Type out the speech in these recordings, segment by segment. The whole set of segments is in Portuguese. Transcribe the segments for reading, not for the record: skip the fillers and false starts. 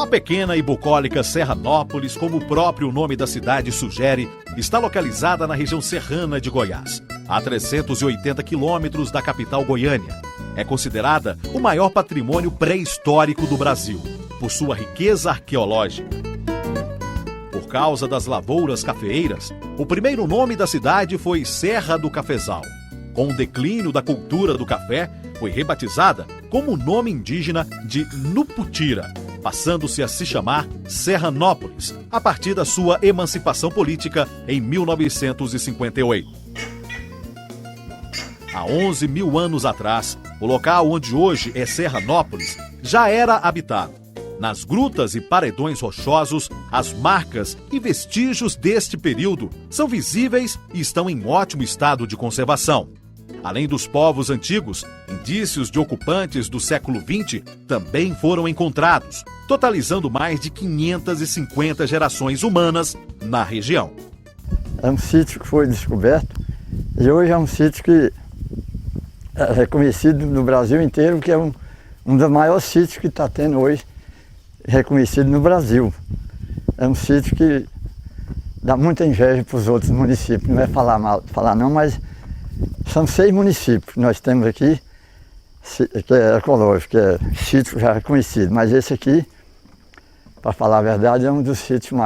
A pequena e bucólica Serranópolis, como o próprio nome da cidade sugere, está localizada na região serrana de Goiás, a 380 quilômetros da capital Goiânia. É considerada o maior patrimônio pré-histórico do Brasil, por sua riqueza arqueológica. Por causa das lavouras cafeeiras, o primeiro nome da cidade foi Serra do Cafezal. Com o declínio da cultura do café, foi rebatizada como o nome indígena de Nuputira, passando-se a se chamar Serranópolis, a partir da sua emancipação política em 1958. Há 11 mil anos atrás, o local onde hoje é Serranópolis já era habitado. Nas grutas e paredões rochosos, as marcas e vestígios deste período são visíveis e estão em ótimo estado de conservação. Além dos povos antigos, indícios de ocupantes do século XX também foram encontrados, totalizando mais de 550 gerações humanas na região. É um sítio que foi descoberto e hoje é um sítio que é reconhecido no Brasil inteiro, que é um dos maiores sítios que está tendo hoje, reconhecido no Brasil. É um sítio que dá muita inveja para os outros municípios, não é falar não, mas são 6 municípios que nós temos aqui, que é ecológico, que é sítio já reconhecido, mas esse aqui, para falar a verdade, é um dos sítios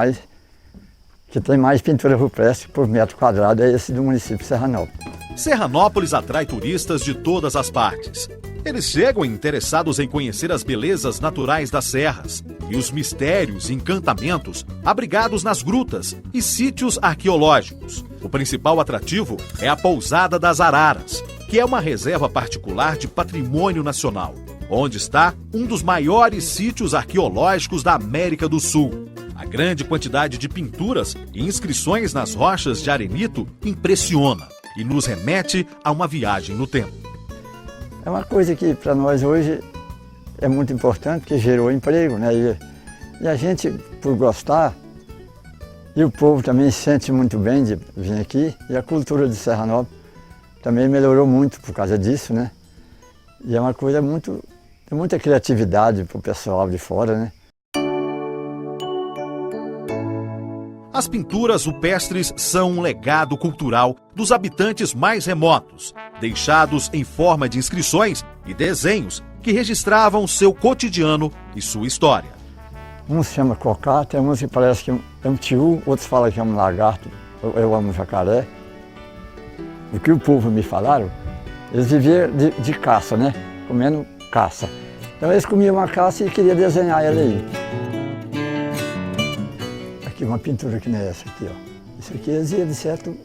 que tem mais pintura rupestre por metro quadrado, é esse do município de Serranópolis. Serranópolis atrai turistas de todas as partes. Eles chegam interessados em conhecer as belezas naturais das serras e os mistérios e encantamentos abrigados nas grutas e sítios arqueológicos. O principal atrativo é a Pousada das Araras, que é uma reserva particular de patrimônio nacional, onde está um dos maiores sítios arqueológicos da América do Sul. A grande quantidade de pinturas e inscrições nas rochas de arenito impressiona e nos remete a uma viagem no tempo. É uma coisa que para nós hoje é muito importante, porque gerou emprego, né? E a gente, por gostar, e o povo também se sente muito bem de vir aqui, e a cultura de Serranópolis também melhorou muito por causa disso, né? E é uma coisa tem muita criatividade para o pessoal de fora, né? As pinturas rupestres são um legado cultural dos habitantes mais remotos, deixados em forma de inscrições e desenhos que registravam seu cotidiano e sua história. Um se chama cocata, uns que parece que é um tiu, outros falam que é um lagarto, eu amo jacaré. O que o povo me falaram, eles viviam de caça, né? Comendo caça. Então eles comiam uma caça e queriam desenhar ela aí. Aqui, uma pintura que nem essa aqui, ó. Isso aqui eles iam, de certo,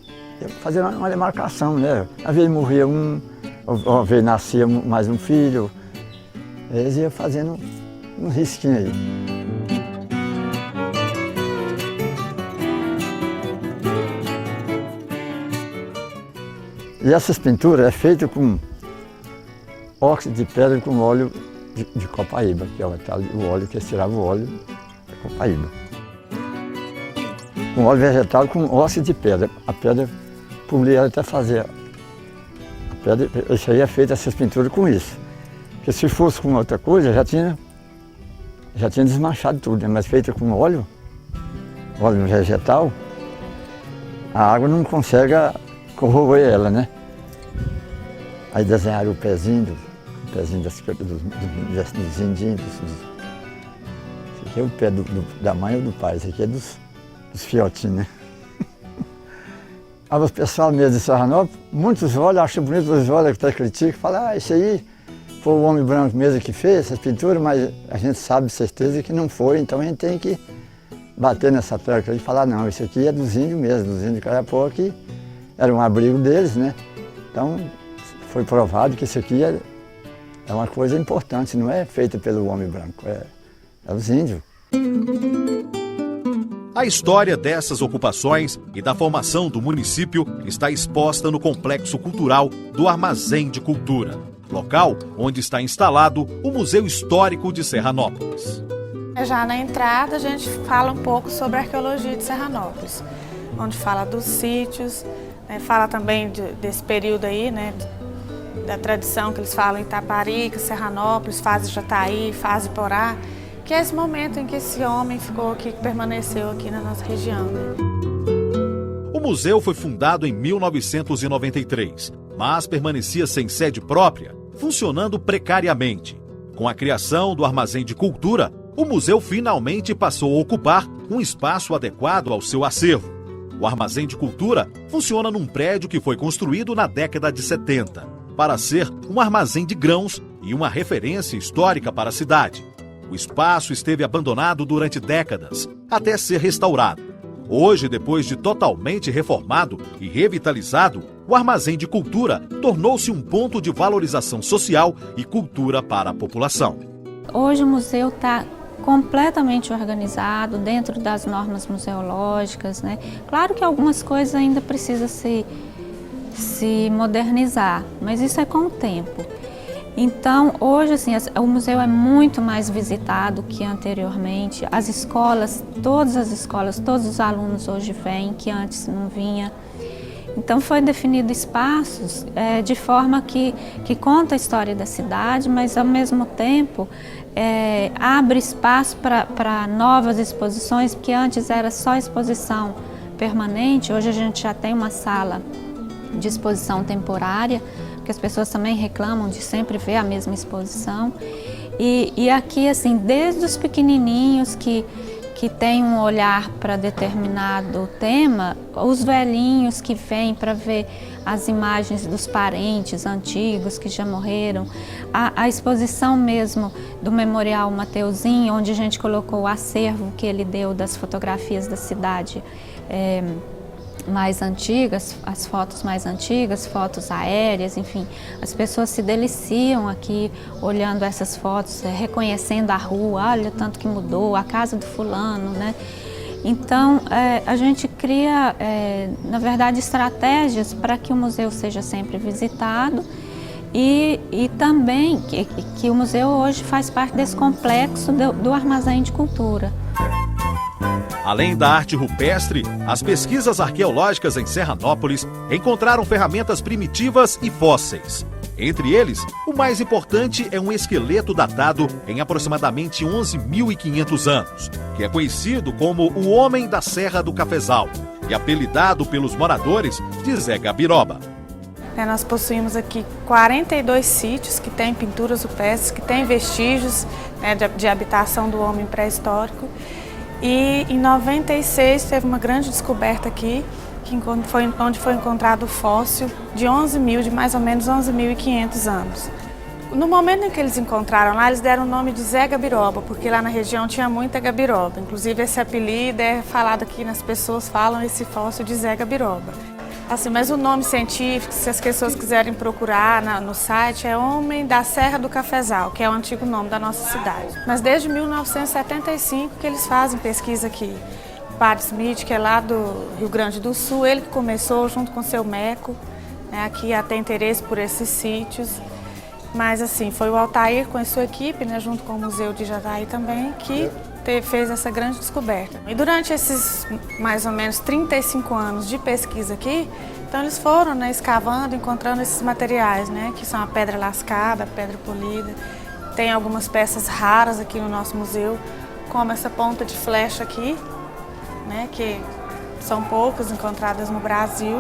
fazer uma demarcação, né? Às vezes morria um, ou às vezes nascia mais um filho. Eles iam fazendo um risquinho aí. E essas pinturas é feita com óxido de pedra com óleo de copaíba, que é o óleo que eles tiravam o óleo da copaíba. Com óleo vegetal com óxido de pedra. A pedra polia até fazer. A pedra, isso aí é feito, essas pinturas com isso. Porque se fosse com outra coisa, já tinha desmanchado tudo, né? Mas feita com óleo vegetal, a água não consegue corroer ela, né? Aí desenharam o pezinho dos indígeos. Esse aqui é o pé da mãe ou do pai, esse aqui é dos fiotinhos, né? Aí o pessoal mesmo de Serranópolis, muitos olham, acham bonito, outros olham, até criticam, falam, isso aí foi o homem branco mesmo que fez essas pinturas, mas a gente sabe de certeza que não foi, então a gente tem que bater nessa tecla e falar, não, isso aqui é dos índios mesmo, dos índios de Caiapó, que era um abrigo deles, né? Então foi provado que isso aqui é uma coisa importante, não é feita pelo homem branco, é os índios. A história dessas ocupações e da formação do município está exposta no Complexo Cultural do Armazém de Cultura, local onde está instalado o Museu Histórico de Serranópolis. Já na entrada a gente fala um pouco sobre a arqueologia de Serranópolis, onde fala dos sítios, né, fala também desse período aí, né, da tradição que eles falam em Itaparica, Serranópolis, fase Jataí, fase Porá. que é esse momento em que esse homem ficou aqui, que permaneceu aqui na nossa região, né? O museu foi fundado em 1993, mas permanecia sem sede própria, funcionando precariamente. Com a criação do Armazém de Cultura, o museu finalmente passou a ocupar um espaço adequado ao seu acervo. O Armazém de Cultura funciona num prédio que foi construído na década de 70, para ser um armazém de grãos e uma referência histórica para a cidade. O espaço esteve abandonado durante décadas, até ser restaurado. Hoje, depois de totalmente reformado e revitalizado, o Armazém de Cultura tornou-se um ponto de valorização social e cultura para a população. Hoje o museu está completamente organizado dentro das normas museológicas, né? Claro que algumas coisas ainda precisam se modernizar, mas isso é com o tempo. Então, hoje, assim, o museu é muito mais visitado que anteriormente. As escolas, todos os alunos hoje vêm, que antes não vinha. Então, foi definido espaços de forma que conta a história da cidade, mas, ao mesmo tempo, abre espaço para novas exposições, porque antes era só exposição permanente. Hoje a gente já tem uma sala de exposição temporária, porque as pessoas também reclamam de sempre ver a mesma exposição. E aqui, assim, desde os pequenininhos que têm um olhar para determinado tema, os velhinhos que vêm para ver as imagens dos parentes antigos que já morreram, a exposição mesmo do Memorial Mateuzinho, onde a gente colocou o acervo que ele deu das fotografias da cidade mais antigas, as fotos mais antigas, fotos aéreas, enfim, as pessoas se deliciam aqui olhando essas fotos, reconhecendo a rua, olha tanto que mudou, a casa do fulano, né? Então, a gente cria, na verdade, estratégias para que o museu seja sempre visitado e também que o museu hoje faz parte desse complexo do Armazém de Cultura. Além da arte rupestre, as pesquisas arqueológicas em Serranópolis encontraram ferramentas primitivas e fósseis. Entre eles, o mais importante é um esqueleto datado em aproximadamente 11.500 anos, que é conhecido como o Homem da Serra do Cafezal e apelidado pelos moradores de Zé Gabiroba. Nós possuímos aqui 42 sítios que têm pinturas rupestres, que têm vestígios, né, de habitação do homem pré-histórico. E em 96 teve uma grande descoberta aqui, onde foi encontrado o fóssil de mais ou menos 11.500 anos. No momento em que eles encontraram lá, eles deram o nome de Zé Gabiroba, porque lá na região tinha muita gabiroba. Inclusive esse apelido é falado aqui, as pessoas falam esse fóssil de Zé Gabiroba. Assim, mas o nome científico, se as pessoas quiserem procurar no site, é Homem da Serra do Cafezal, que é o antigo nome da nossa cidade. Mas desde 1975 que eles fazem pesquisa aqui. O Padre Smith, que é lá do Rio Grande do Sul, ele que começou junto com seu Meco, né, aqui a ter interesse por esses sítios. Mas assim, foi o Altair com a sua equipe, né, junto com o Museu de Jataí também, que fez essa grande descoberta. E durante esses mais ou menos 35 anos de pesquisa aqui, então eles foram, né, escavando, encontrando esses materiais, né, que são a pedra lascada, a pedra polida. Tem algumas peças raras aqui no nosso museu, como essa ponta de flecha aqui, né, que são poucas encontradas no Brasil.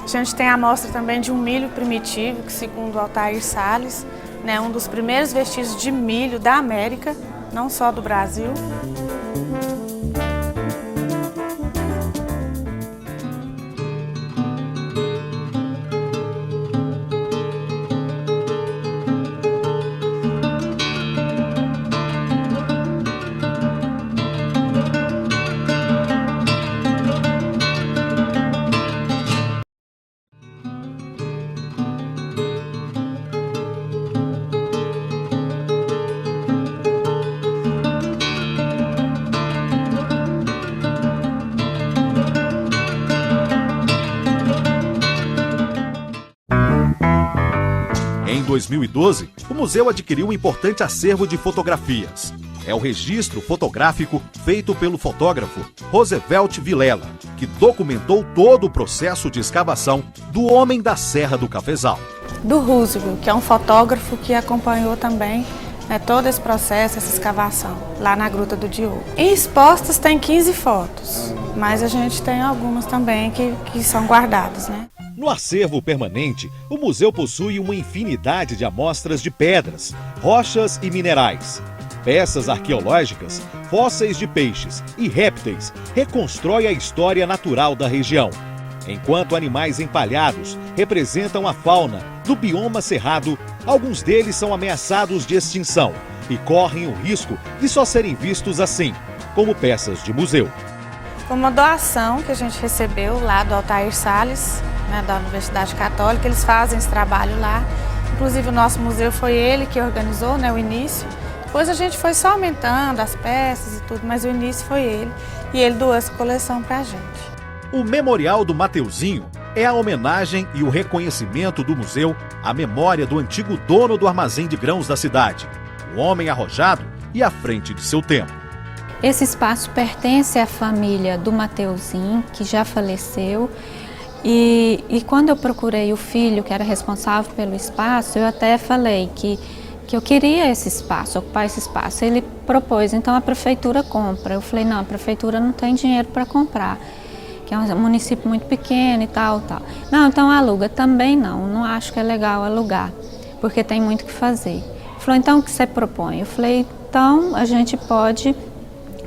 A gente tem a amostra também de um milho primitivo, que segundo o Altair Salles, né, um dos primeiros vestígios de milho da América, não só do Brasil. Em 2012, o museu adquiriu um importante acervo de fotografias. É o registro fotográfico feito pelo fotógrafo Roosevelt Vilela, que documentou todo o processo de escavação do Homem da Serra do Cafezal. Do Roosevelt, que é um fotógrafo que acompanhou também né, todo esse processo, essa escavação, lá na Gruta do Diogo. E expostas tem 15 fotos, mas a gente tem algumas também que são guardadas, né? No acervo permanente, o museu possui uma infinidade de amostras de pedras, rochas e minerais. Peças arqueológicas, fósseis de peixes e répteis reconstrói a história natural da região, enquanto animais empalhados representam a fauna do bioma cerrado. Alguns deles são ameaçados de extinção e correm o risco de só serem vistos assim, como peças de museu. Foi uma doação que a gente recebeu lá do Altair Salles, né, da Universidade Católica. Eles fazem esse trabalho lá. Inclusive o nosso museu foi ele que organizou, né, o início. Depois a gente foi só aumentando as peças e tudo, mas o início foi ele. E ele doou essa coleção pra gente. O Memorial do Mateuzinho é a homenagem e o reconhecimento do museu à memória do antigo dono do armazém de grãos da cidade, um homem arrojado e à frente de seu tempo. Esse espaço pertence à família do Mateuzinho, que já faleceu. E quando eu procurei o filho que era responsável pelo espaço, eu até falei que eu queria esse espaço, ocupar esse espaço. Ele propôs, então a prefeitura compra. Eu falei, não, a prefeitura não tem dinheiro para comprar, que é um município muito pequeno e tal. Não, então aluga. Também não acho que é legal alugar, porque tem muito o que fazer. Ele falou, então o que você propõe? Eu falei, então a gente pode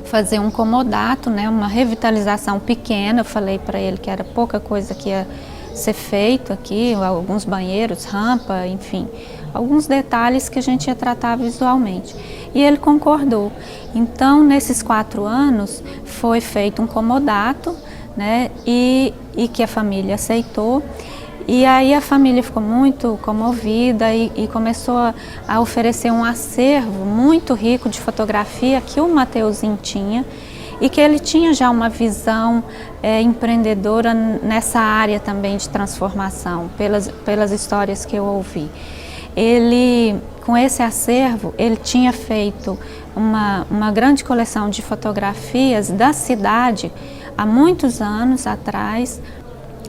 fazer um comodato, né, uma revitalização pequena. Eu falei para ele que era pouca coisa que ia ser feito aqui, alguns banheiros, rampa, enfim, alguns detalhes que a gente ia tratar visualmente. E ele concordou. Então, nesses 4 anos, foi feito um comodato, né, e que a família aceitou. E aí a família ficou muito comovida e começou a oferecer um acervo muito rico de fotografia que o Mateuzinho tinha e que ele tinha já uma visão empreendedora nessa área também de transformação, pelas histórias que eu ouvi. Ele, com esse acervo, ele tinha feito uma grande coleção de fotografias da cidade há muitos anos atrás.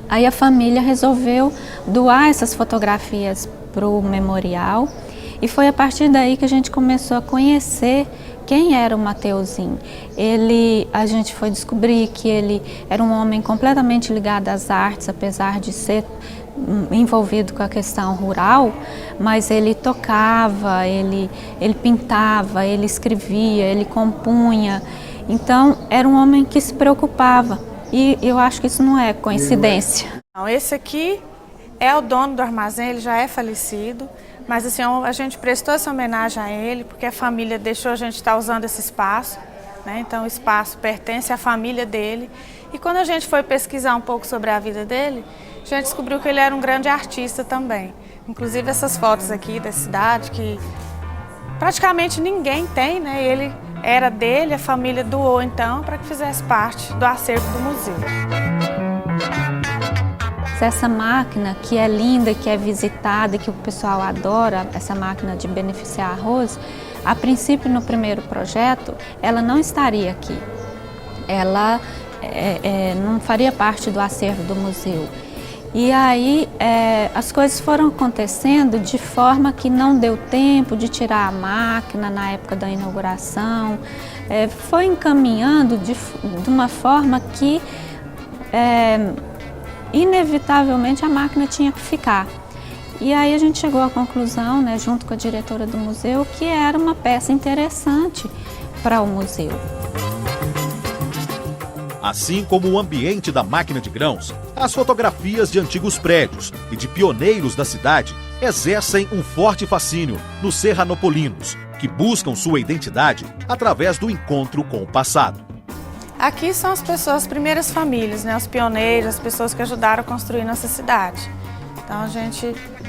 Aí a família resolveu doar essas fotografias para o memorial e foi a partir daí que a gente começou a conhecer quem era o Mateuzinho. A gente foi descobrir que ele era um homem completamente ligado às artes, apesar de ser envolvido com a questão rural, mas ele tocava, ele pintava, ele escrevia, ele compunha. Então era um homem que se preocupava. E eu acho que isso não é coincidência. Esse aqui é o dono do armazém, ele já é falecido, mas assim, a gente prestou essa homenagem a ele, porque a família deixou a gente estar usando esse espaço, né? Então o espaço pertence à família dele. E quando a gente foi pesquisar um pouco sobre a vida dele, a gente descobriu que ele era um grande artista também. Inclusive essas fotos aqui da cidade, que praticamente ninguém tem, né? Ele era dele, a família doou então para que fizesse parte do acervo do museu. Essa máquina que é linda, que é visitada, que o pessoal adora, essa máquina de beneficiar arroz, a princípio no primeiro projeto ela não estaria aqui. Ela não faria parte do acervo do museu. E aí as coisas foram acontecendo de forma que não deu tempo de tirar a máquina na época da inauguração. Foi encaminhando de uma forma que inevitavelmente a máquina tinha que ficar. E aí a gente chegou à conclusão, né, junto com a diretora do museu, que era uma peça interessante para o museu. Assim como o ambiente da máquina de grãos, as fotografias de antigos prédios e de pioneiros da cidade exercem um forte fascínio nos serranopolinos, que buscam sua identidade através do encontro com o passado. Aqui são as pessoas, as primeiras famílias, né? Os pioneiros, as pessoas que ajudaram a construir nossa cidade. Então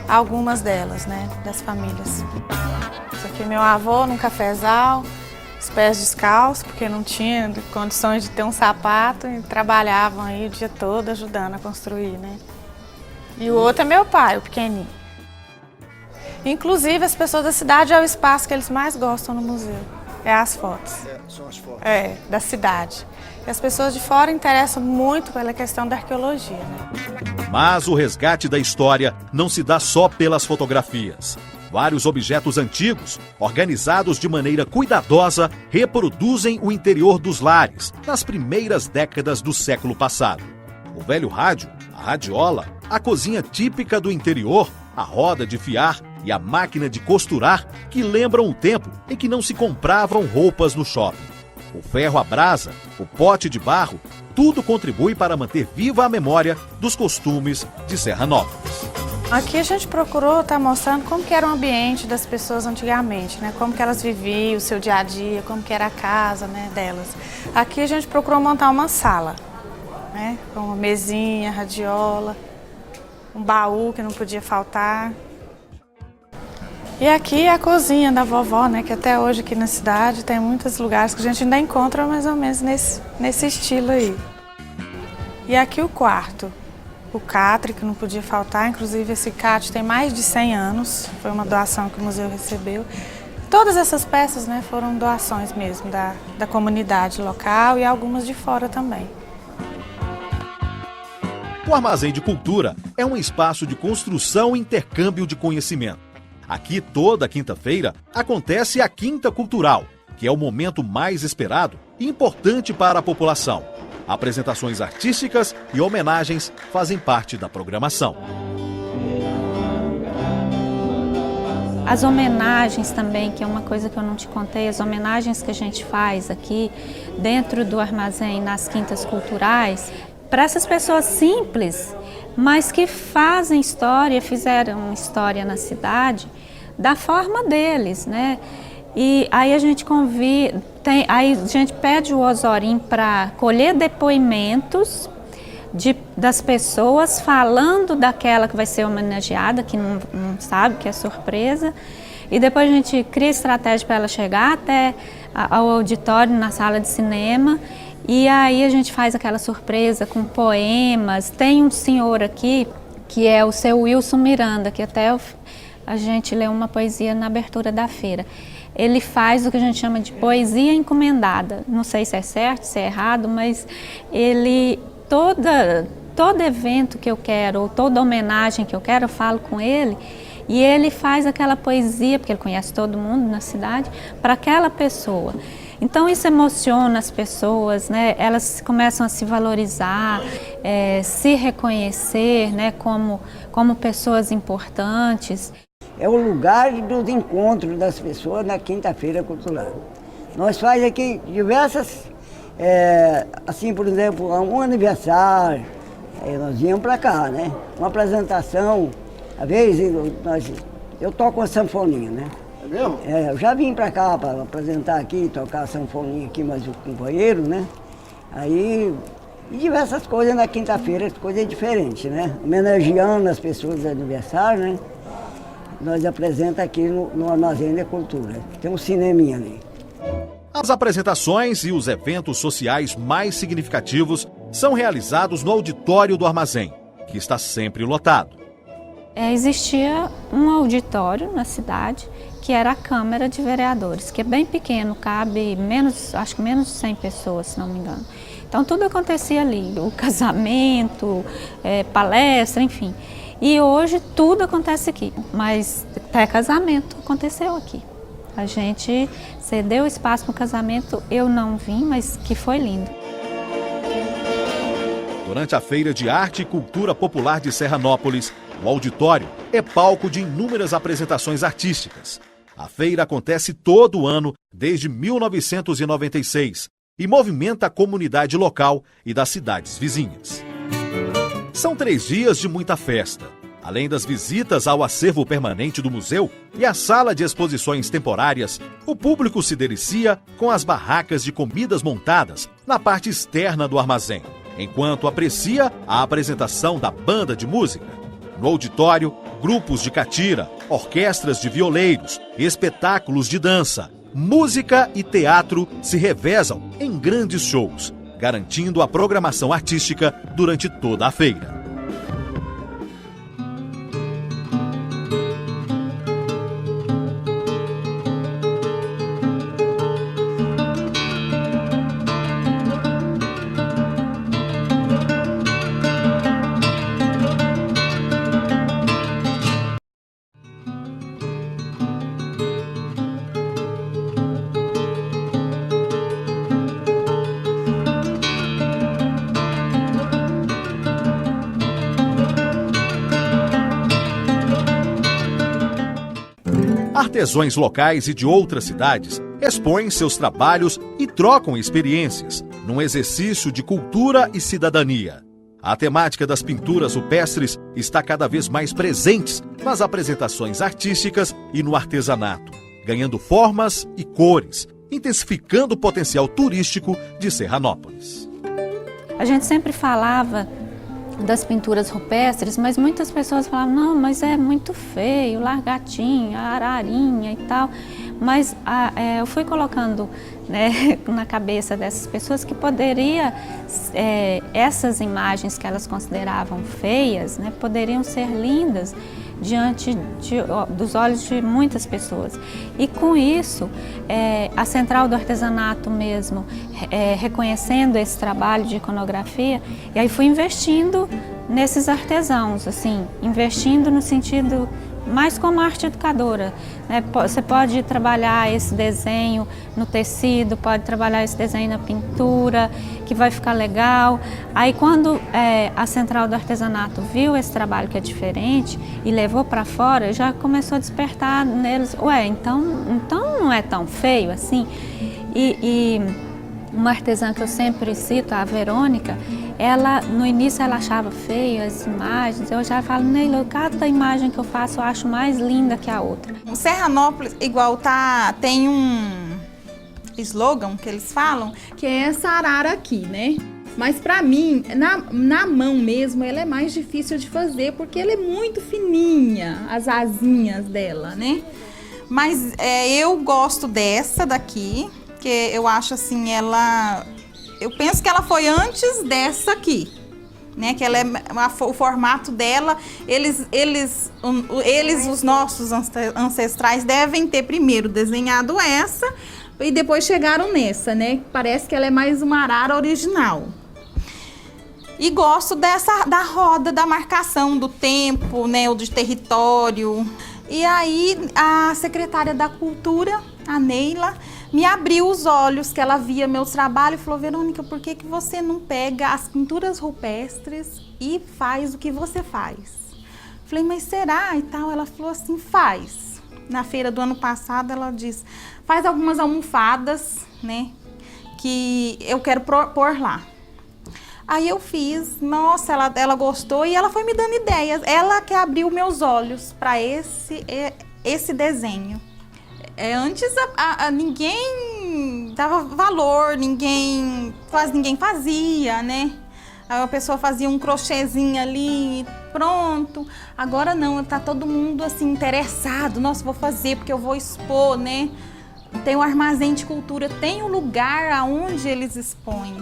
algumas delas, né, das famílias. Isso aqui é meu avô num cafezal, os pés descalços, porque não tinha condições de ter um sapato e trabalhavam aí o dia todo ajudando a construir, né? E o outro é meu pai, o pequenininho. Inclusive, as pessoas da cidade é o espaço que eles mais gostam no museu, é as fotos. São as fotos. Da cidade. E as pessoas de fora interessam muito pela questão da arqueologia, né? Mas o resgate da história não se dá só pelas fotografias. Vários objetos antigos, organizados de maneira cuidadosa, reproduzem o interior dos lares nas primeiras décadas do século passado. O velho rádio, a radiola, a cozinha típica do interior, a roda de fiar e a máquina de costurar que lembram o tempo em que não se compravam roupas no shopping. O ferro à brasa, o pote de barro, tudo contribui para manter viva a memória dos costumes de Serranópolis. Aqui a gente procurou estar mostrando como que era o ambiente das pessoas antigamente, né? Como que elas viviam o seu dia a dia, como que era a casa, né, delas. Aqui a gente procurou montar uma sala, né? Com uma mesinha, radiola, um baú que não podia faltar. E aqui é a cozinha da vovó, né? Que até hoje aqui na cidade tem muitos lugares que a gente ainda encontra mais ou menos nesse estilo aí. E aqui o quarto. O catre, que não podia faltar, inclusive esse catre tem mais de 100 anos, foi uma doação que o museu recebeu. Todas essas peças, né, foram doações mesmo da comunidade local e algumas de fora também. O Armazém de Cultura é um espaço de construção e intercâmbio de conhecimento. Aqui, toda quinta-feira, acontece a Quinta Cultural, que é o momento mais esperado e importante para a população. Apresentações artísticas e homenagens fazem parte da programação. As homenagens também, que é uma coisa que eu não te contei, as homenagens que a gente faz aqui dentro do armazém nas quintas culturais, para essas pessoas simples, mas que fazem história, fizeram história na cidade da forma deles, né? E aí a gente convida, aí a gente pede o Osorim para colher depoimentos das pessoas falando daquela que vai ser homenageada, que não sabe, que é surpresa. E depois a gente cria estratégia para ela chegar até ao auditório, na sala de cinema. E aí a gente faz aquela surpresa com poemas. Tem um senhor aqui, que é o seu Wilson Miranda, que até a gente leu uma poesia na abertura da feira. Ele faz o que a gente chama de poesia encomendada. Não sei se é certo, se é errado, mas ele, todo evento que eu quero, ou toda homenagem que eu quero, eu falo com ele, e ele faz aquela poesia, porque ele conhece todo mundo na cidade, para aquela pessoa. Então isso emociona as pessoas, né? Elas começam a se valorizar, se reconhecer, né? como pessoas importantes. É o lugar dos encontros das pessoas na Quinta-feira Cultural. Nós fazemos aqui diversas, assim, por exemplo, um aniversário, nós viemos para cá, né? Uma apresentação, às vezes eu toco uma sanfoninha, né? É mesmo? Eu já vim para cá para apresentar aqui, tocar a sanfoninha aqui, mais o companheiro, né? Aí, e diversas coisas na quinta-feira, coisas diferentes, né? Homenageando as pessoas do aniversário, né? Nós apresentamos aqui no Armazém da Cultura. Tem um cineminha ali. As apresentações e os eventos sociais mais significativos são realizados no auditório do Armazém, que está sempre lotado. Existia um auditório na cidade, que era a Câmara de Vereadores, que é bem pequeno, cabe acho que menos de 100 pessoas, se não me engano. Então tudo acontecia ali, o casamento, palestra, enfim. E hoje tudo acontece aqui, mas até casamento aconteceu aqui. A gente cedeu espaço para o casamento, eu não vim, mas que foi lindo. Durante a Feira de Arte e Cultura Popular de Serranópolis, o auditório é palco de inúmeras apresentações artísticas. A feira acontece todo ano desde 1996 e movimenta a comunidade local e das cidades vizinhas. São 3 dias de muita festa. Além das visitas ao acervo permanente do museu e à sala de exposições temporárias, o público se delicia com as barracas de comidas montadas na parte externa do armazém, enquanto aprecia a apresentação da banda de música. No auditório, grupos de catira, orquestras de violeiros, espetáculos de dança, música e teatro se revezam em grandes shows, garantindo a programação artística durante toda a feira. artesãos locais e de outras cidades expõem seus trabalhos e trocam experiências, num exercício de cultura e cidadania. A temática das pinturas rupestres está cada vez mais presente nas apresentações artísticas e no artesanato, ganhando formas e cores, intensificando o potencial turístico de Serranópolis. A gente sempre falava das pinturas rupestres, mas muitas pessoas falavam, não, mas é muito feio, largatinha, ararinha e tal. Mas eu fui colocando, né, na cabeça dessas pessoas que poderia, essas imagens que elas consideravam feias, né, poderiam ser lindas diante dos olhos de muitas pessoas. E com isso, a Central do Artesanato mesmo, reconhecendo esse trabalho de iconografia, e aí fui investindo nesses artesãos, assim, investindo no sentido mais como arte educadora, né? Você pode trabalhar esse desenho no tecido, pode trabalhar esse desenho na pintura, que vai ficar legal. Aí quando a Central do Artesanato viu esse trabalho que é diferente e levou para fora, já começou a despertar neles, então não é tão feio assim. E uma artesã que eu sempre cito, a Verônica, ela, no início ela achava feia as imagens, eu já falo, Neila, cada imagem que eu faço eu acho mais linda que a outra. O Serranópolis, igual tem um slogan que eles falam, que é essa arara aqui, né? Mas pra mim, na mão mesmo, ela é mais difícil de fazer, porque ela é muito fininha, as asinhas dela, né? Mas eu gosto dessa daqui, que eu acho assim, eu penso que ela foi antes dessa aqui, né? Que ela o formato dela, os nossos ancestrais devem ter primeiro desenhado essa e depois chegaram nessa, né? Parece que ela é mais uma arara original. E gosto da roda, da marcação do tempo, né? Ou do território. E aí a secretária da Cultura, a Neila, me abriu os olhos, que ela via meus trabalhos e falou, Verônica, por que você não pega as pinturas rupestres e faz o que você faz? Falei, mas será e tal? Ela falou assim, faz. Na feira do ano passado ela disse, faz algumas almofadas, né, que eu quero pôr lá. Aí eu fiz, nossa, ela gostou e ela foi me dando ideias. Ela que abriu meus olhos para esse desenho. Antes ninguém dava valor, quase ninguém fazia, né? A pessoa fazia um crochêzinho ali, pronto. Agora não, tá todo mundo assim interessado. Nossa, vou fazer porque eu vou expor, né? Tem o armazém de cultura, tem o lugar aonde eles expõem.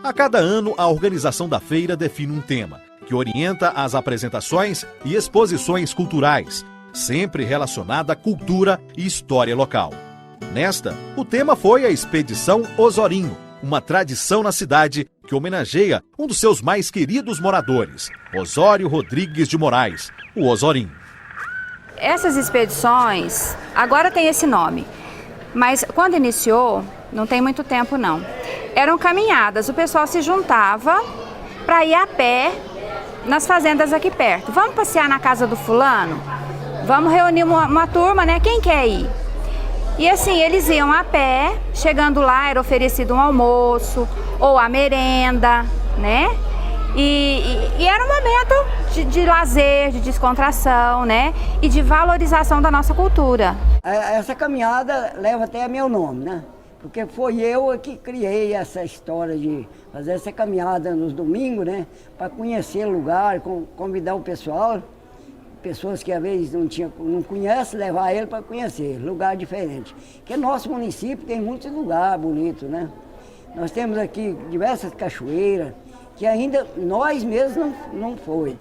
A cada ano, a organização da feira define um tema, que orienta as apresentações e exposições culturais, sempre relacionada à cultura e história local. Nesta, o tema foi a Expedição Osorinho, uma tradição na cidade que homenageia um dos seus mais queridos moradores, Osório Rodrigues de Moraes, o Osorinho. Essas expedições, agora tem esse nome, mas quando iniciou, não tem muito tempo não. Eram caminhadas, o pessoal se juntava para ir a pé nas fazendas aqui perto. Vamos passear na casa do fulano? Vamos reunir uma turma, né? Quem quer ir? E assim, eles iam a pé, chegando lá era oferecido um almoço ou a merenda, né? E era um momento de lazer, de descontração, né? E de valorização da nossa cultura. Essa caminhada leva até meu nome, né? Porque foi eu que criei essa história de fazer essa caminhada nos domingos, né? Para conhecer lugar, convidar o pessoal, pessoas que às vezes não conhecem, levar ele para conhecer, lugar diferente. Porque nosso município tem muitos lugares bonitos, né? Nós temos aqui diversas cachoeiras, que ainda nós mesmos não foi.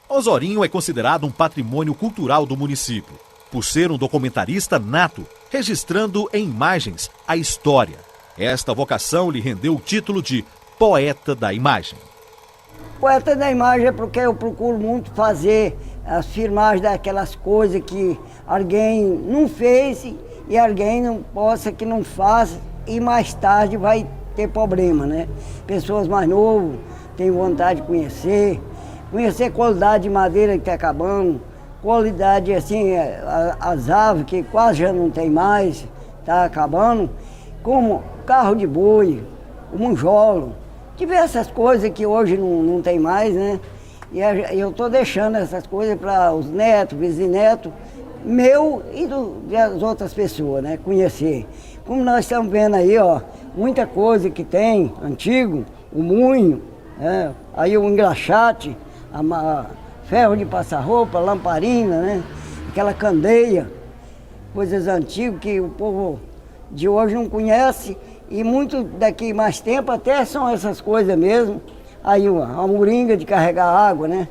Osorinho é considerado um patrimônio cultural do município, por ser um documentarista nato, registrando em imagens a história. Esta vocação lhe rendeu o título de Poeta da Imagem. Poeta da Imagem é porque eu procuro muito fazer as filmagens daquelas coisas que alguém não fez e alguém que não faça e mais tarde vai ter problema, né? Pessoas mais novas têm vontade de conhecer qualidade de madeira que está acabando, qualidade assim, as aves que quase já não tem mais, está acabando, como carro de boi, o monjolo, diversas coisas que hoje não tem mais, né? E eu estou deixando essas coisas para os netos, bisnetos, meu e das outras pessoas, né? Conhecer. Como nós estamos vendo aí, ó, muita coisa que tem, antigo, o munho, né? Aí o engraxate, ferro de passar roupa, lamparina, né? Aquela candeia, coisas antigas que o povo de hoje não conhece e muito daqui mais tempo até são essas coisas mesmo. Aí a moringa de carregar água, né?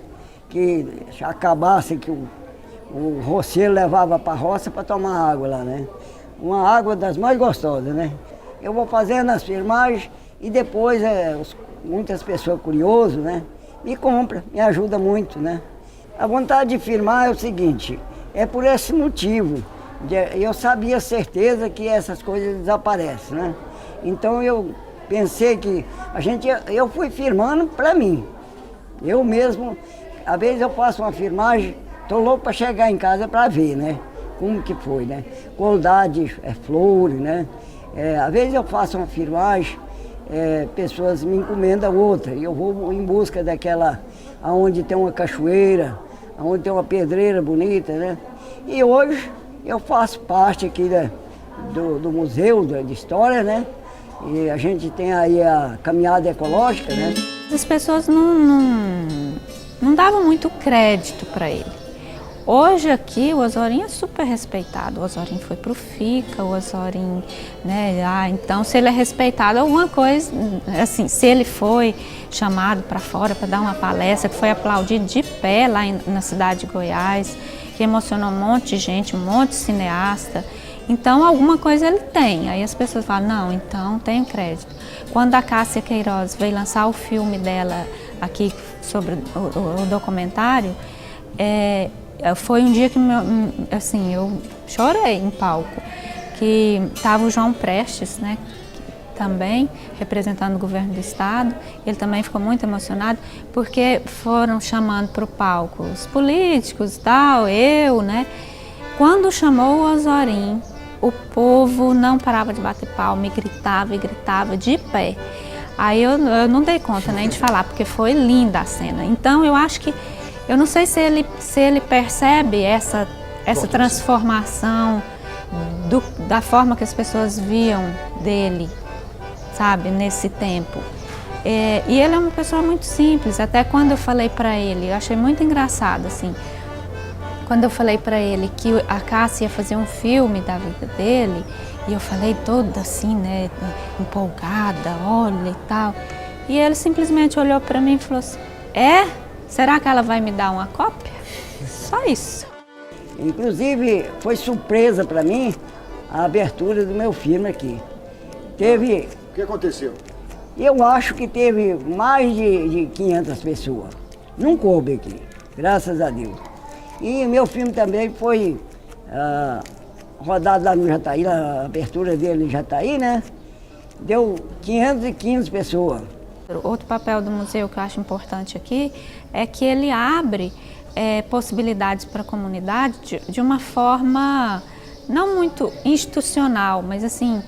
Que acabasse que o roceiro levava para a roça para tomar água lá, né? Uma água das mais gostosas, né? Eu vou fazendo as filmagens e depois muitas pessoas curiosas, né? Me compram, me ajuda muito, né? A vontade de filmar é o seguinte, é por esse motivo. Eu sabia certeza que essas coisas desaparecem, né? Então eu pensei que eu fui filmando para mim. Eu mesmo, às vezes eu faço uma filmagem, estou louco para chegar em casa para ver, né? Como que foi, né? Qualidade, flores, né? Às vezes eu faço uma filmagem, pessoas me encomendam outra, e eu vou em busca daquela, onde tem uma cachoeira, onde tem uma pedreira bonita, né? E hoje eu faço parte aqui do Museu de História, né? E a gente tem aí a caminhada ecológica, né? As pessoas não davam muito crédito para ele. Hoje aqui o Osório é super respeitado. O Osório foi pro FICA, o Osório, né? Então se ele é respeitado, alguma coisa, assim, se ele foi chamado para fora para dar uma palestra, que foi aplaudido de pé lá na cidade de Goiás, que emocionou um monte de gente, um monte de cineasta. Então alguma coisa ele tem. Aí as pessoas falam, não, então tenho crédito. Quando a Cássia Queiroz veio lançar o filme dela aqui sobre o documentário, foi um dia que assim, eu chorei em palco, que estava o João Prestes, né, também representando o governo do estado. Ele também ficou muito emocionado porque foram chamando para o palco os políticos e tal, eu, né. Quando chamou o Osório, o povo não parava de bater palma e gritava de pé. Aí eu não dei conta nem de falar, porque foi linda a cena. Então eu acho que, eu não sei se ele percebe essa transformação da forma que as pessoas viam dele, sabe, nesse tempo. E ele é uma pessoa muito simples. Até quando eu falei para ele, eu achei muito engraçado, assim, quando eu falei para ele que a Cássia ia fazer um filme da vida dele, e eu falei toda assim, né, empolgada, olha e tal, e ele simplesmente olhou para mim e falou assim, será que ela vai me dar uma cópia? Só isso. Inclusive, foi surpresa para mim a abertura do meu filme aqui. Teve... O que aconteceu? Eu acho que teve mais de 500 pessoas. Não coube aqui, graças a Deus. E meu filme também foi rodado lá no Jataí, a abertura dele no Jataí, né? Deu 515 pessoas. Outro papel do museu que eu acho importante aqui é que ele abre possibilidades para a comunidade de uma forma não muito institucional, mas assim,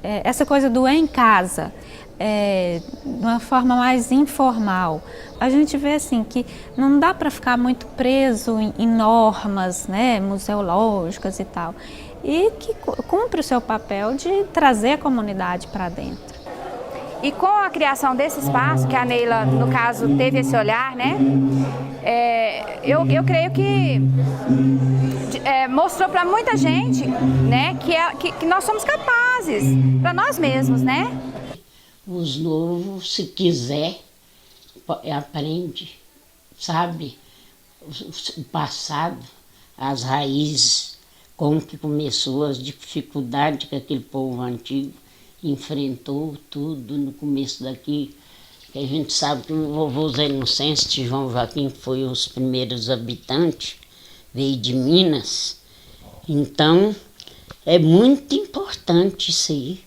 essa coisa do em casa, de uma forma mais informal. A gente vê assim que não dá para ficar muito preso em normas, né, museológicas e tal, e que cumpre o seu papel de trazer a comunidade para dentro. E com a criação desse espaço, que a Neila, no caso, teve esse olhar, né? Eu creio que mostrou para muita gente, né, que nós somos capazes, para nós mesmos, né? Os novos, se quiser, aprende, sabe? O passado, as raízes, como que começou, as dificuldades que aquele povo antigo enfrentou, tudo no começo daqui. Que a gente sabe que o vovô Zé Inocêncio de João Joaquim foi os primeiros habitantes, veio de Minas. Então, é muito importante isso aí.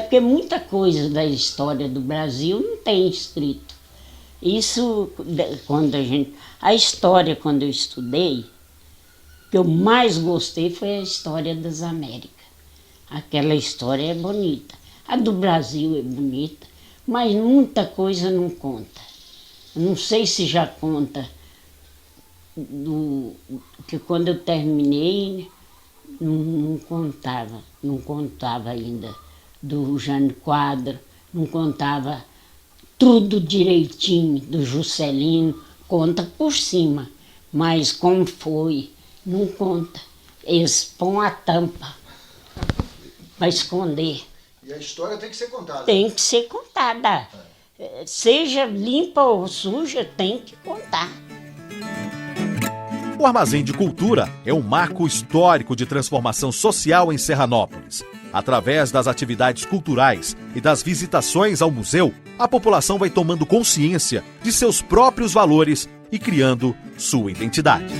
Porque muita coisa da história do Brasil não tem escrito. Isso, quando a história, quando eu estudei, que eu mais gostei foi a história das Américas. Aquela história é bonita. A do Brasil é bonita, mas muita coisa não conta. Não sei se já conta que quando eu terminei não contava ainda do Jânio Quadros, não contava tudo direitinho do Juscelino, conta por cima, mas como foi, não conta. Eles põem a tampa para esconder. E a história tem que ser contada. Tem que ser contada. Seja limpa ou suja, tem que contar. O Armazém de Cultura é um marco histórico de transformação social em Serranópolis. Através das atividades culturais e das visitações ao museu, a população vai tomando consciência de seus próprios valores e criando sua identidade.